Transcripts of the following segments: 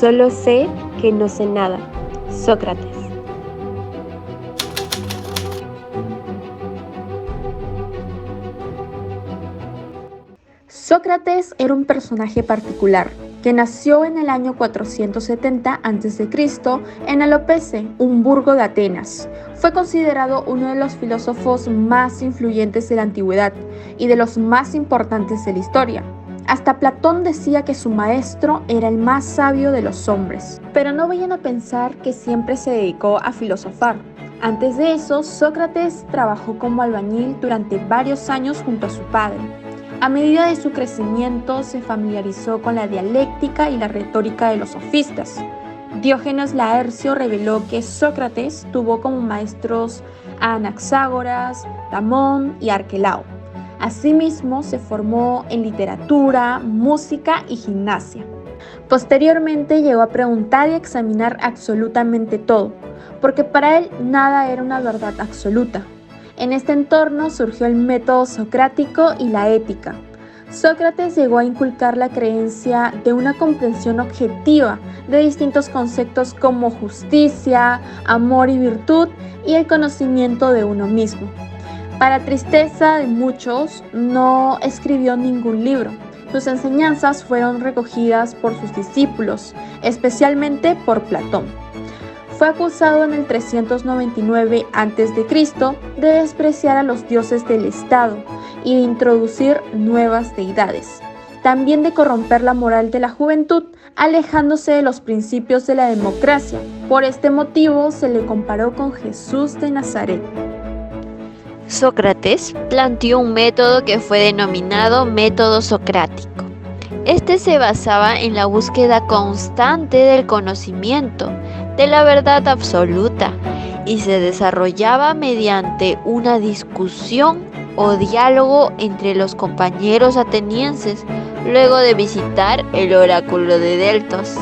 Solo sé que no sé nada. Sócrates. Sócrates era un personaje particular que nació en el año 470 a.C. en Alopece, un burgo de Atenas. Fue considerado uno de los filósofos más influyentes de la antigüedad y de los más importantes de la historia. Hasta Platón decía que su maestro era el más sabio de los hombres. Pero no vayan a pensar que siempre se dedicó a filosofar. Antes de eso, Sócrates trabajó como albañil durante varios años junto a su padre. A medida de su crecimiento, se familiarizó con la dialéctica y la retórica de los sofistas. Diógenes Laercio reveló que Sócrates tuvo como maestros a Anaxágoras, Damón y Arquelao. Asimismo, se formó en literatura, música y gimnasia. Posteriormente llegó a preguntar y examinar absolutamente todo, porque para él nada era una verdad absoluta. En este entorno surgió el método socrático y la ética. Sócrates llegó a inculcar la creencia de una comprensión objetiva de distintos conceptos como justicia, amor y virtud y el conocimiento de uno mismo. Para tristeza de muchos, no escribió ningún libro. Sus enseñanzas fueron recogidas por sus discípulos, especialmente por Platón. Fue acusado en el 399 a.C. de despreciar a los dioses del Estado y de introducir nuevas deidades. También de corromper la moral de la juventud, alejándose de los principios de la democracia. Por este motivo se le comparó con Jesús de Nazaret. Sócrates planteó un método que fue denominado método socrático. Este se basaba en la búsqueda constante del conocimiento, de la verdad absoluta, y se desarrollaba mediante una discusión o diálogo entre los compañeros atenienses, luego de visitar el oráculo de Delfos.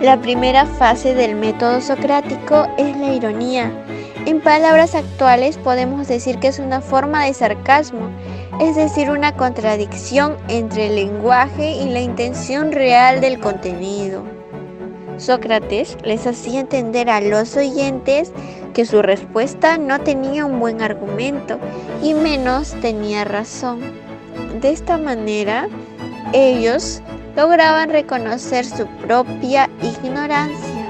La primera fase del método socrático es la ironía. En palabras actuales podemos decir que es una forma de sarcasmo, es decir, una contradicción entre el lenguaje y la intención real del contenido. Sócrates les hacía entender a los oyentes que su respuesta no tenía un buen argumento y menos tenía razón. De esta manera, ellos lograban reconocer su propia ignorancia.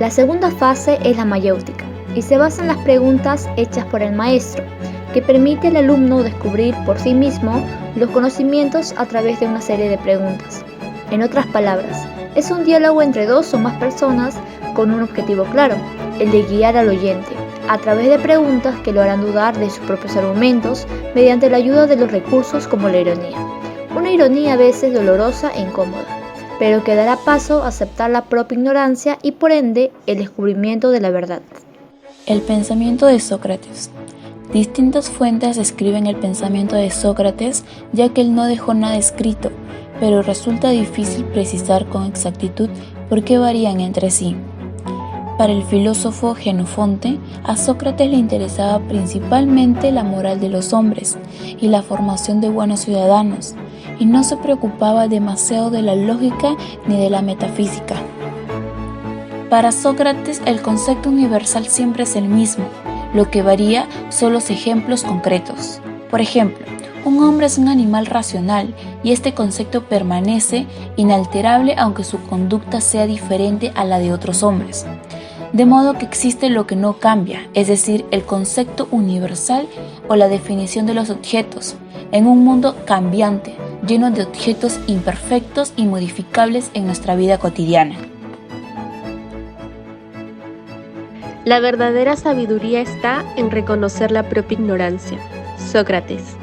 La segunda fase es la mayéutica y se basa en las preguntas hechas por el maestro, que permite al alumno descubrir por sí mismo los conocimientos a través de una serie de preguntas. En otras palabras, es un diálogo entre dos o más personas con un objetivo claro, el de guiar al oyente, a través de preguntas que lo harán dudar de sus propios argumentos mediante la ayuda de los recursos como la ironía. Una ironía a veces dolorosa e incómoda, pero que dará paso a aceptar la propia ignorancia y por ende el descubrimiento de la verdad. El pensamiento de Sócrates. Distintas fuentes describen el pensamiento de Sócrates, ya que él no dejó nada escrito, pero resulta difícil precisar con exactitud por qué varían entre sí. Para el filósofo Jenofonte, a Sócrates le interesaba principalmente la moral de los hombres y la formación de buenos ciudadanos, y no se preocupaba demasiado de la lógica ni de la metafísica. Para Sócrates, el concepto universal siempre es el mismo, lo que varía son los ejemplos concretos. Por ejemplo, un hombre es un animal racional y este concepto permanece inalterable aunque su conducta sea diferente a la de otros hombres. De modo que existe lo que no cambia, es decir, el concepto universal o la definición de los objetos, en un mundo cambiante, lleno de objetos imperfectos y modificables en nuestra vida cotidiana. La verdadera sabiduría está en reconocer la propia ignorancia. Sócrates.